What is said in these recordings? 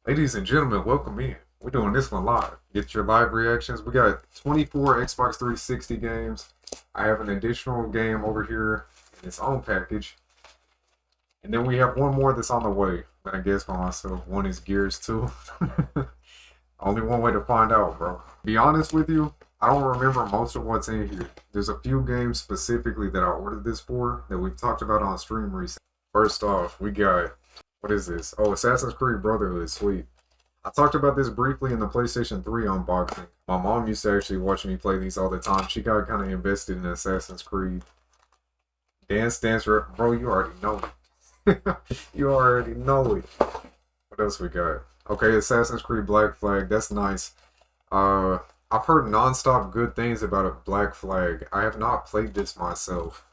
Ladies and gentlemen, welcome in. We're doing this one live. Get your live reactions. We got 24 Xbox 360 games. I have an additional game over here in its own package. And then we have one more that's on the way. But I guess by myself, one is Gears 2. Only one way to find out, bro. Be honest with you, I don't remember most of what's in here. There's a few games specifically that I ordered this for that we've talked about on stream recently. First off, we got, what is this? Oh, Assassin's Creed Brotherhood, sweet. I talked about this briefly in the PlayStation 3 unboxing. My mom used to actually watch me play these all the time. She got kind of invested in Assassin's Creed. Dance, bro, you already know it. You already know it. What else we got? Okay, Assassin's Creed Black Flag. That's nice. I've heard non-stop good things about a Black Flag. I have not played this myself.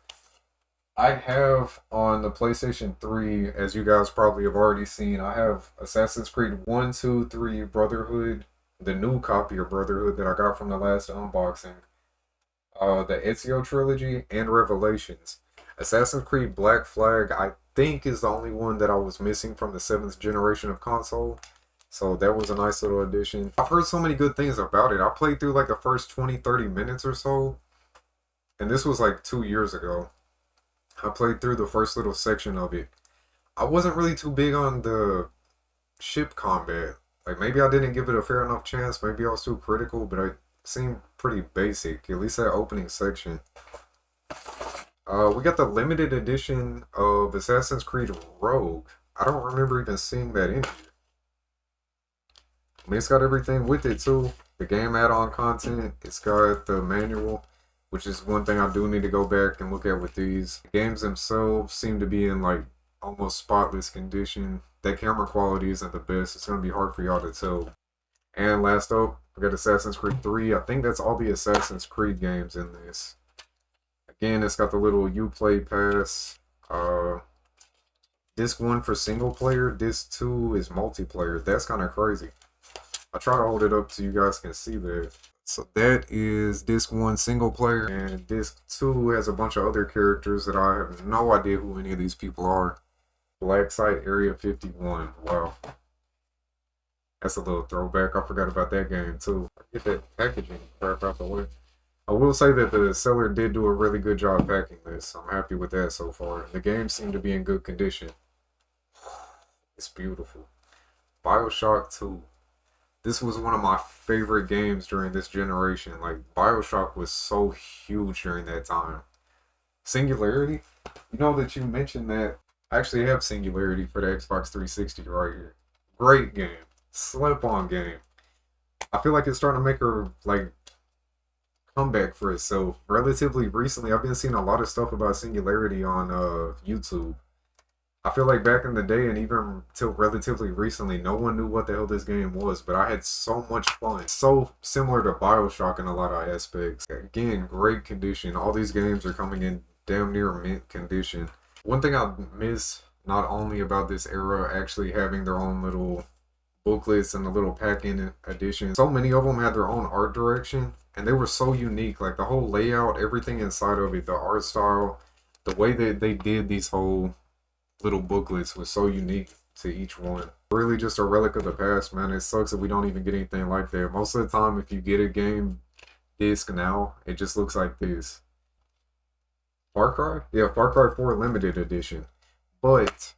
I have on the PlayStation 3, as you guys probably have already seen, I have Assassin's Creed 1, 2, 3, Brotherhood, the new copy of Brotherhood that I got from the last unboxing, the Ezio trilogy, and Revelations. Assassin's Creed Black Flag, I think, is the only one that I was missing from the 7th generation of console. So that was a nice little addition. I've heard so many good things about it. I played through like the first 20, 30 minutes or so. And this was like 2 years ago. I played through the first little section of it. I wasn't really too big on the ship combat. Like maybe I didn't give it a fair enough chance. Maybe I was too critical, but it seemed pretty basic. At least that opening section. We got the limited edition of Assassin's Creed Rogue. I don't remember even seeing that in here. I mean, it's got everything with it too. The game add-on content. It's got the manual, which is one thing I do need to go back and look at with these. The games themselves seem to be in like almost spotless condition. That camera quality isn't the best. It's going to be hard for y'all to tell. And last up, we got Assassin's Creed 3. I think that's all the Assassin's Creed games in this. Again, it's got the little Uplay pass. Disc 1 for single player. Disc 2 is multiplayer. That's kind of crazy. I'll try to hold it up so you guys can see that. So that is Disc 1 single player, and Disc 2 has a bunch of other characters that I have no idea who any of these people are. Black Site Area 51. Wow. That's a little throwback. I forgot about that game too. Get that packaging crap out the way. I will say that the seller did do a really good job packing this. I'm happy with that so far. The game seemed to be in good condition. It's beautiful. BioShock 2. This was one of my favorite games during this generation. Like, BioShock was so huge during that time. Singularity? You know that you mentioned that. I actually have Singularity for the Xbox 360 right here. Great game. Slip-on game. I feel like it's starting to make her, like, comeback for itself. Relatively recently, I've been seeing a lot of stuff about Singularity on YouTube. I feel like back in the day and even till relatively recently, no one knew what the hell this game was, but I had so much fun. So similar to BioShock in a lot of aspects. Again, great condition. All these games are coming in damn near mint condition. One thing I miss not only about this era actually having their own little booklets and the little pack-in edition. So many of them had their own art direction, and they were so unique. Like the whole layout, everything inside of it, the art style, the way that they did these whole little booklets was so unique to each one. Really just a relic of the past, man. It sucks that we don't even get anything like that. Most of the time, if you get a game disc now, it just looks like this. Far Cry? Yeah, Far Cry 4 Limited Edition. But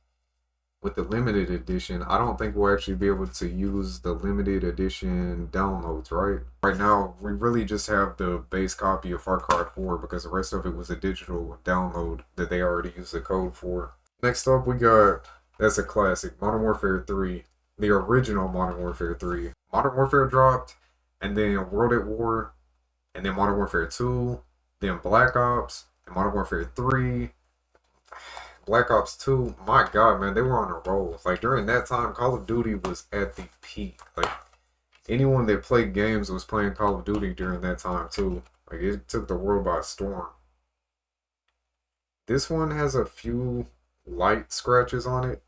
with the limited edition, I don't think we'll actually be able to use the limited edition downloads, right? Right now, we really just have the base copy of Far Cry 4 because the rest of it was a digital download that they already used the code for. Next up, we got, that's a classic, Modern Warfare 3. The original Modern Warfare 3. Modern Warfare dropped, and then World at War, and then Modern Warfare 2, then Black Ops, and Modern Warfare 3, Black Ops 2. My God, man, they were on a roll. Like, during that time, Call of Duty was at the peak. Like, anyone that played games was playing Call of Duty during that time, too. Like, it took the world by storm. This one has a few light scratches on it,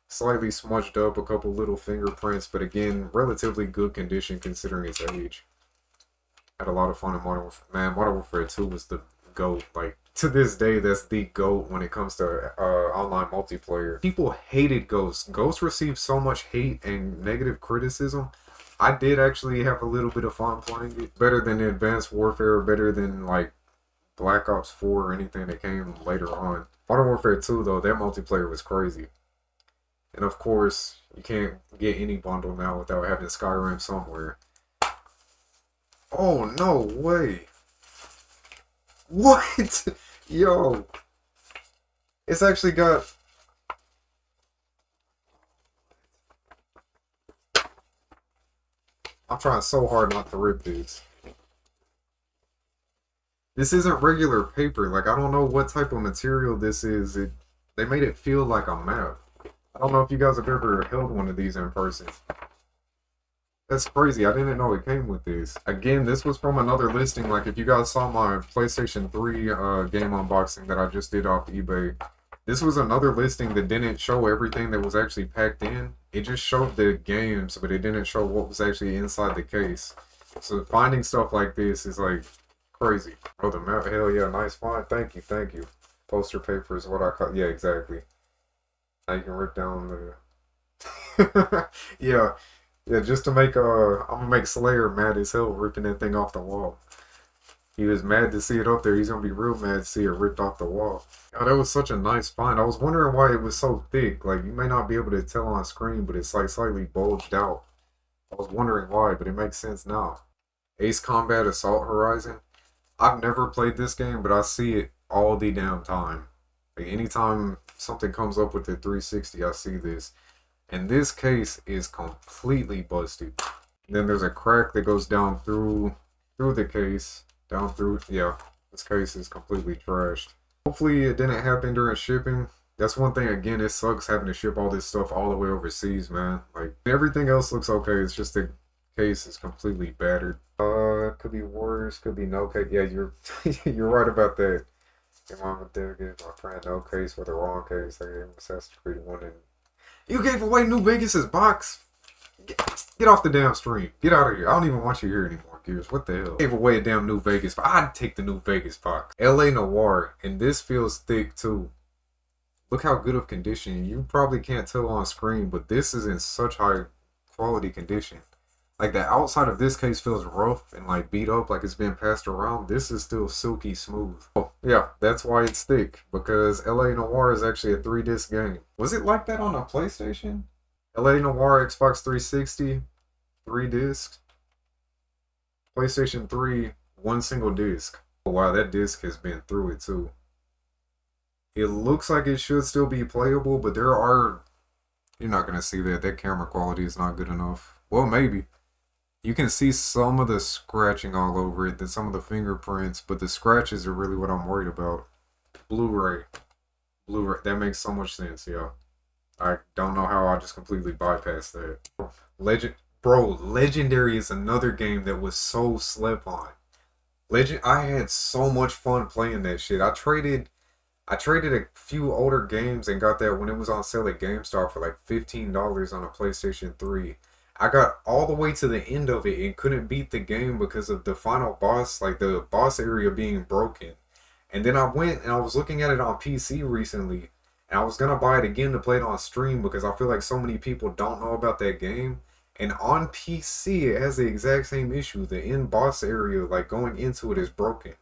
slightly smudged up, a couple little fingerprints, but again, relatively good condition considering its age. Had a lot of fun in Modern Warfare. Man, Modern Warfare 2 was the GOAT. Like, To this day, that's the GOAT when it comes to online multiplayer. People hated Ghost. Ghost received so much hate and negative criticism. I did actually have a little bit of fun playing it. Better than Advanced Warfare, better than like Black Ops 4 or anything that came later on. Modern Warfare 2 though, that multiplayer was crazy. And of course, you can't get any bundle now without having Skyrim somewhere. Oh, no way. What? Yo. It's actually got... I'm trying so hard not to rip this. This isn't regular paper. Like, I don't know what type of material this is. They made it feel like a map. I don't know if you guys have ever held one of these in person. That's crazy. I didn't know it came with this. Again, this was from another listing. Like, if you guys saw my PlayStation 3 game unboxing that I just did off eBay, this was another listing that didn't show everything that was actually packed in. It just showed the games, but it didn't show what was actually inside the case. So finding stuff like this is like crazy. Oh, the map. Hell yeah, nice find. Thank you, thank you. Poster paper is what I call. Yeah, exactly. Now you can rip down the... yeah. Yeah, just to make I'm gonna make Slayer mad as hell ripping that thing off the wall. He was mad to see it up there. He's gonna be real mad to see it ripped off the wall. Oh, that was such a nice find. I was wondering why it was so thick. Like, you may not be able to tell on screen, but it's like slightly bulged out. I was wondering why, but it makes sense now. Ace Combat Assault Horizon. I've never played this game, but I see it all the damn time. Like, anytime something comes up with the 360, I see this. And this case is completely busted. And then there's a crack that goes down through the case. Down through, yeah. This case is completely trashed. Hopefully it didn't happen during shipping. That's one thing, again, it sucks having to ship all this stuff all the way overseas, man. Like, everything else looks okay. It's just the case is completely battered. Could be worse, could be no case. Yeah, you're you're right about that. Your mama did give my friend no case for the wrong case. I gave him Assassin's Creed 1 and... You gave away New Vegas's box? Get off the damn stream. Get out of here. I don't even want you here anymore, Gears. What the hell? You gave away a damn New Vegas box. I'd take the New Vegas box. LA Noir. And this feels thick, too. Look how good of condition. You probably can't tell on screen, but this is in such high quality condition. Like, the outside of this case feels rough and, like, beat up, like it's been passed around. This is still silky smooth. Oh, yeah, that's why it's thick. Because LA Noir is actually a 3-disc game. Was it like that on a PlayStation? LA Noir, Xbox 360, 3 discs. PlayStation 3, 1 single disc. Oh, wow, that disc has been through it, too. It looks like it should still be playable, but there are... You're not going to see that. That camera quality is not good enough. Well, maybe. You can see some of the scratching all over it, then some of the fingerprints, but the scratches are really what I'm worried about. Blu-ray. Blu-ray. That makes so much sense, yeah. I don't know how I just completely bypassed that. Legendary is another game that was so slept on. I had so much fun playing that shit. I traded a few older games and got that when it was on sale at GameStop for like $15 on a PlayStation 3. I got all the way to the end of it and couldn't beat the game because of the final boss, like the boss area being broken. And then I went and I was looking at it on PC recently, and I was going to buy it again to play it on stream because I feel like so many people don't know about that game. And on PC, it has the exact same issue. The end boss area, like going into it, is broken.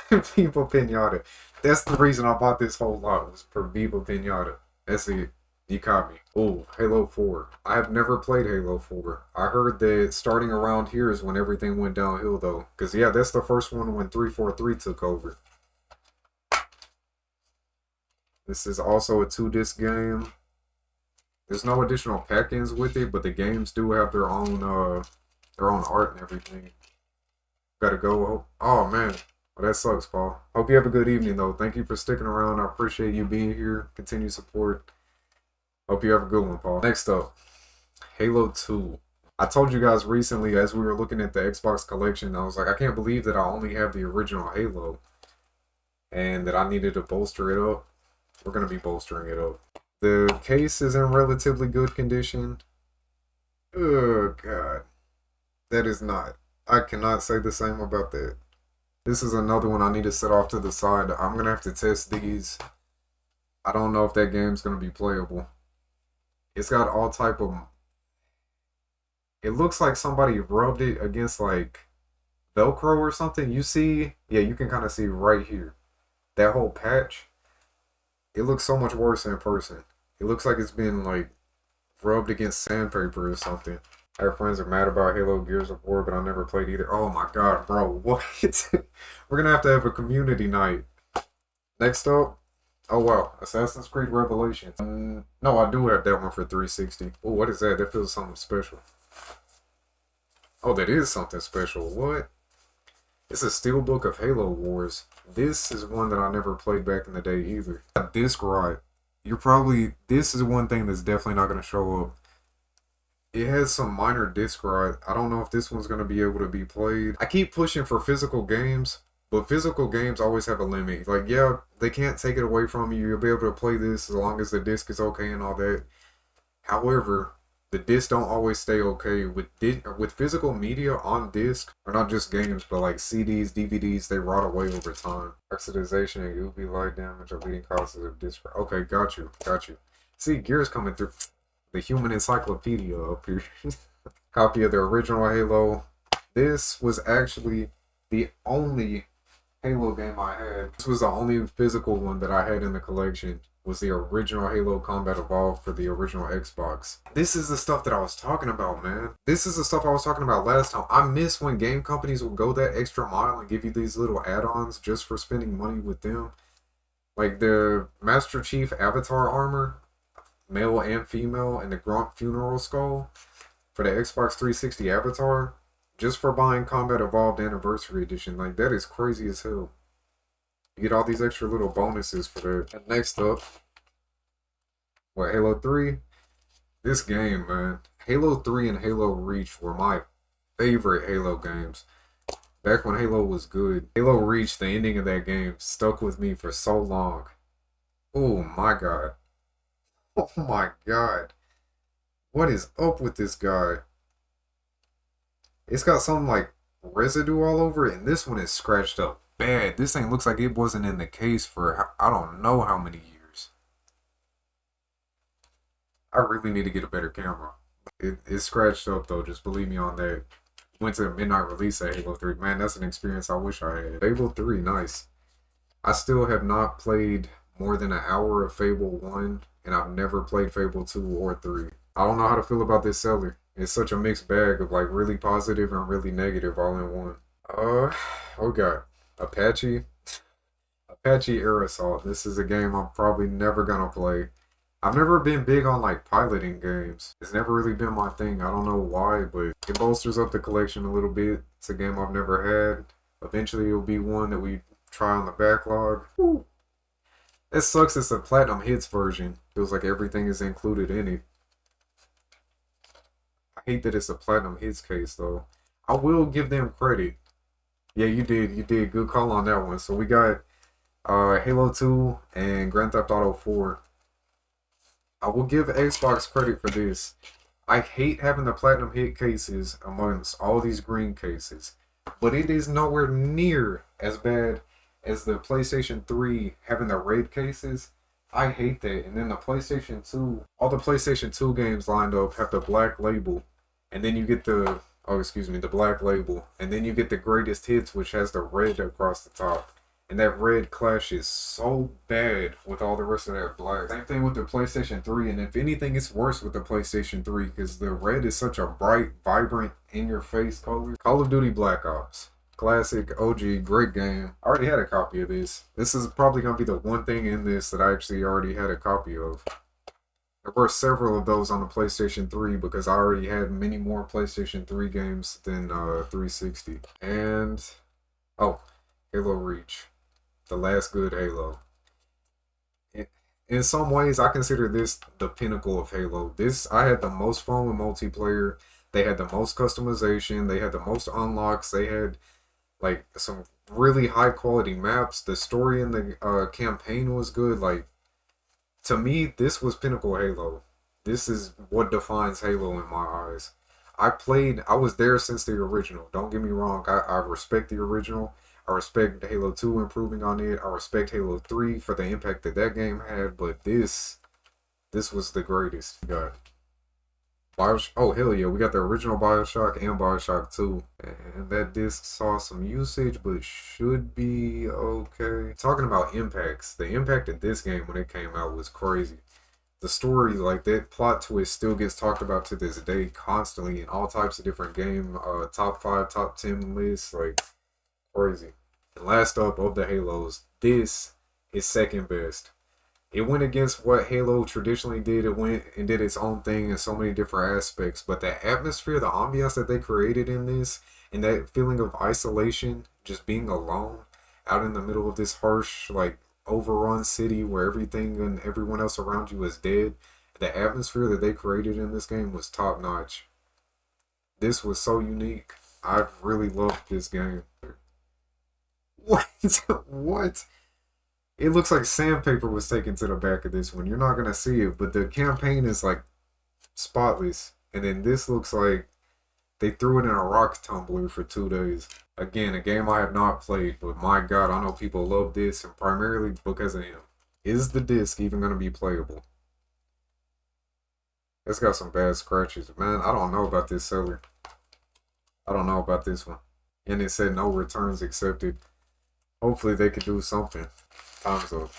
Viva Pinata. That's the reason I bought this whole lot, was for Viva Pinata. That's it. You caught me. Oh, Halo 4. I have never played Halo 4. I heard that starting around here is when everything went downhill, though. Because, yeah, that's the first one when 343 took over. This is also a 2-disc game. There's no additional pack-ins with it, but the games do have their own art and everything. Gotta go. Oh, man. Well, that sucks, Paul. Hope you have a good evening, though. Thank you for sticking around. I appreciate you being here. Continue support. Hope you have a good one, Paul. Next up, Halo 2. I told you guys recently as we were looking at the Xbox collection, I was like, I can't believe that I only have the original Halo and that I needed to bolster it up. We're going to be bolstering it up. The case is in relatively good condition. Oh, God. That is not. I cannot say the same about that. This is another one I need to set off to the side. I'm gonna have to test these. I don't know if that game's gonna be playable. It's got all type of. It looks like somebody rubbed it against like Velcro or something. You see, yeah, you can kind of see right here. That whole patch. It looks so much worse in person. It looks like it's been like rubbed against sandpaper or something. Our friends are mad about Halo Gears of War, but I never played either. Oh my god, bro, what? We're gonna have a community night. Next up, oh wow, Assassin's Creed Revelations. No, I do have that one for 360. Oh, what is that? That feels something special. Oh, that is something special. What? It's a steelbook of Halo Wars. This is one that I never played back in the day either. Disc rot. This is one thing that's definitely not going to show up. It has some minor disc rot. I don't know if this one's going to be able to be played. I keep pushing for physical games, but physical games always have a limit. Like, yeah, they can't take it away from you. You'll be able to play this as long as the disc is okay and all that. However, the discs don't always stay okay. With physical media on disc, or not just games, but like CDs, DVDs, they rot away over time. Oxidization and UV light damage are leading causes of disc. Okay, got you. See, Gears coming through. The human encyclopedia up here. Copy of the original Halo. This was actually the only Halo game I had. This was the only physical one that I had in the collection. Was the original Halo Combat Evolved for the original Xbox. This is the stuff that I was talking about, man. This is the stuff I was talking about last time. I miss when game companies will go that extra mile and give you these little add-ons just for spending money with them. Like the Master Chief Avatar armor, male and female, and the Grunt Funeral Skull for the Xbox 360 Avatar, just for buying Combat Evolved Anniversary Edition. Like, that is crazy as hell. You get all these extra little bonuses for that. And next up, what, Halo 3? This game, man. Halo 3 and Halo Reach were my favorite Halo games. Back when Halo was good. Halo Reach, the ending of that game, stuck with me for so long. Oh my god. Oh my god. What is up with this guy? It's got some like residue all over it, and this one is scratched up bad. This thing looks like it wasn't in the case for I don't know how many years. I really need to get a better camera. It's scratched up though, just believe me on that. Went to the midnight release at Halo 3. Man, that's an experience I wish I had. Fable 3, nice. I still have not played more than an hour of Fable 1, and I've never played Fable 2 or 3. I don't know how to feel about this seller. It's such a mixed bag of like really positive and really negative all in one. Oh god. Apache Air Assault. This is a game I'm probably never gonna play. I've never been big on like piloting games. It's never really been my thing. I don't know why, but it bolsters up the collection a little bit. It's a game I've never had. Eventually it'll be one that we try on the backlog. Woo. It sucks it's a Platinum Hits version. Feels like everything is included in it. I hate that it's a Platinum Hits case though. I will give them credit. Yeah, you did good call on that one. So we got Halo 2 and Grand Theft Auto 4. I will give Xbox credit for this. I hate having the Platinum Hit cases amongst all these green cases, but it is nowhere near as bad as the PlayStation 3 having the red cases. I hate that. And then the PlayStation 2, all the PlayStation 2 games lined up have the black label, and then you get the the black label, and then you get the greatest hits, which has the red across the top. And that red clashes so bad with all the rest of that black. Same thing with the PlayStation 3, and if anything, it's worse with the PlayStation 3, because the red is such a bright, vibrant, in-your-face color. Call of Duty Black Ops. Classic, OG, great game. I already had a copy of this. This is probably going to be the one thing in this that I actually already had a copy of. There were several of those on the PlayStation 3 because I already had many more PlayStation 3 games than 360. And, oh, Halo Reach. The last good Halo. In some ways, I consider this the pinnacle of Halo. I had the most fun with multiplayer. They had the most customization. They had the most unlocks. They had like some really high quality maps. The story in the campaign was good. Like, to me, this was pinnacle Halo. This is what defines Halo in my eyes. I was there since the original. Don't get me wrong. I respect the original. I respect Halo 2 improving on it. I respect Halo 3 for the impact that that game had. But this was the greatest. You got Bioshock. Oh, hell yeah. We got the original Bioshock and Bioshock 2. And that disc saw some usage, but should be okay. Talking about impacts, the impact of this game when it came out was crazy. The story, like that plot twist, still gets talked about to this day constantly in all types of different game, top 5, top 10 lists, like crazy. And last up of the Halos, this is second best. It went against what Halo traditionally did. It went and did its own thing in so many different aspects. But the atmosphere, the ambiance that they created in this, and that feeling of isolation, just being alone out in the middle of this harsh, like, overrun city where everything and everyone else around you is dead. The atmosphere that they created in this game was top notch. This was so unique. I really loved this game. What? What? It looks like sandpaper was taken to the back of this one. You're not going to see it, but the campaign is like spotless. And then this looks like they threw it in a rock tumbler for 2 days. Again, a game I have not played, but my god, I know people love this, and primarily because of him. Is the disc even going to be playable? It's got some bad scratches. Man, I don't know about this seller. I don't know about this one. And it said no returns accepted. Hopefully they could do something. Time's up.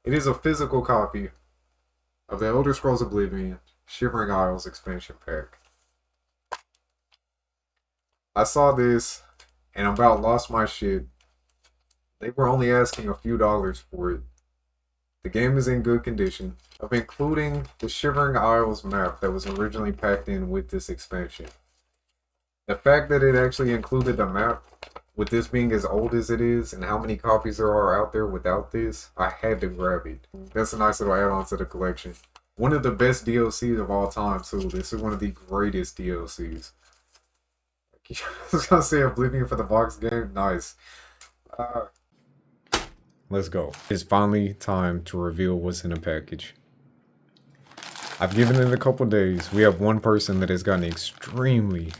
It is a physical copy of the Elder Scrolls Oblivion Shivering Isles expansion pack. I saw this and about lost my shit. They were only asking a few dollars for it. The game is in good condition, of including the Shivering Isles map that was originally packed in with this expansion. The fact that it actually included the map, with this being as old as it is, and how many copies there are out there without this, I had to grab it. That's a nice little add-on to the collection. One of the best DLCs of all time, too. This is one of the greatest DLCs. I was gonna say Oblivion for the box game. Nice. Let's go. It's finally time to reveal what's in the package. I've given it a couple days. We have one person that has gotten extremely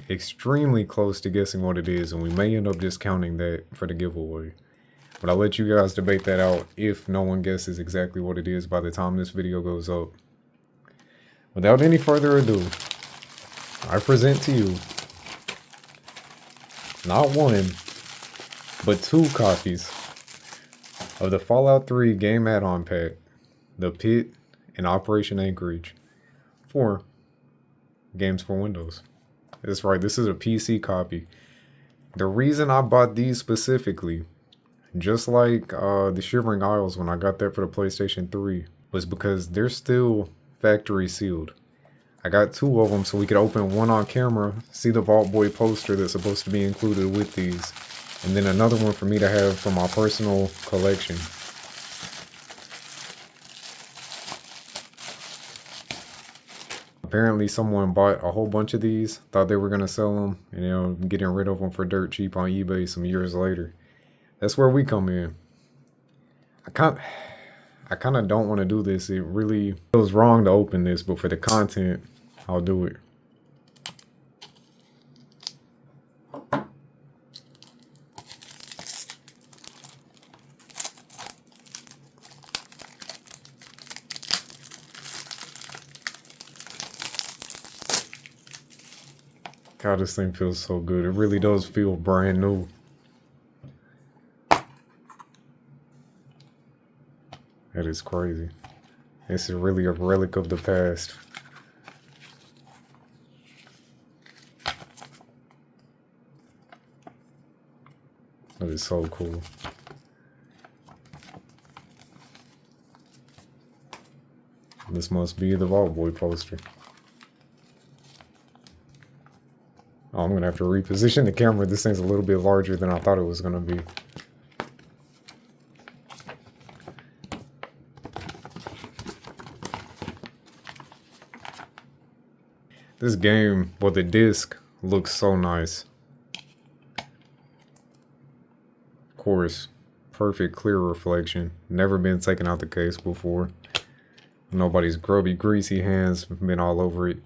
close to guessing what it is, and we may end up just counting that for the giveaway. But I'll let you guys debate that out if no one guesses exactly what it is by the time this video goes up. Without any further ado, I present to you not one, but 2 copies of the Fallout 3 game add-on pack, The Pit and Operation Anchorage, for Games for Windows. That's right, this is a PC copy. The reason I bought these specifically, just like the Shivering Isles when I got that for the PlayStation 3, was because they're still factory sealed. I got 2 of them so we could open one on camera, see the Vault Boy poster that's supposed to be included with these, and then another one for me to have for my personal collection. Apparently someone bought a whole bunch of these, thought they were going to sell them, and you know, getting rid of them for dirt cheap on eBay some years later. That's where we come in. I kind of don't want to do this. It really feels wrong to open this, but for the content, I'll do it. God, this thing feels so good. It really does feel brand new. That is crazy. This is really a relic of the past. That is so cool. This must be the Vault Boy poster. Oh, I'm gonna have to reposition the camera. This thing's a little bit larger than I thought it was gonna be. This game, well, the disc looks so nice. Of course, perfect clear reflection. Never been taken out the case before. Nobody's grubby, greasy hands have been all over it.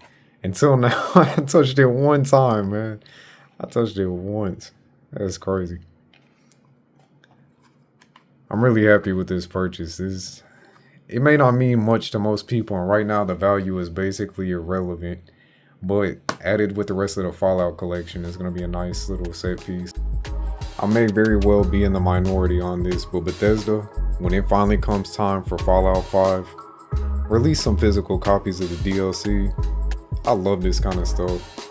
Until now, I touched it one time, man. I touched it once. That's crazy. I'm really happy with this purchase. It may not mean much to most people, and right now the value is basically irrelevant. But added with the rest of the Fallout collection is going to be a nice little set piece. I may very well be in the minority on this, but Bethesda, when it finally comes time for Fallout 5, release some physical copies of the DLC. I love this kind of stuff.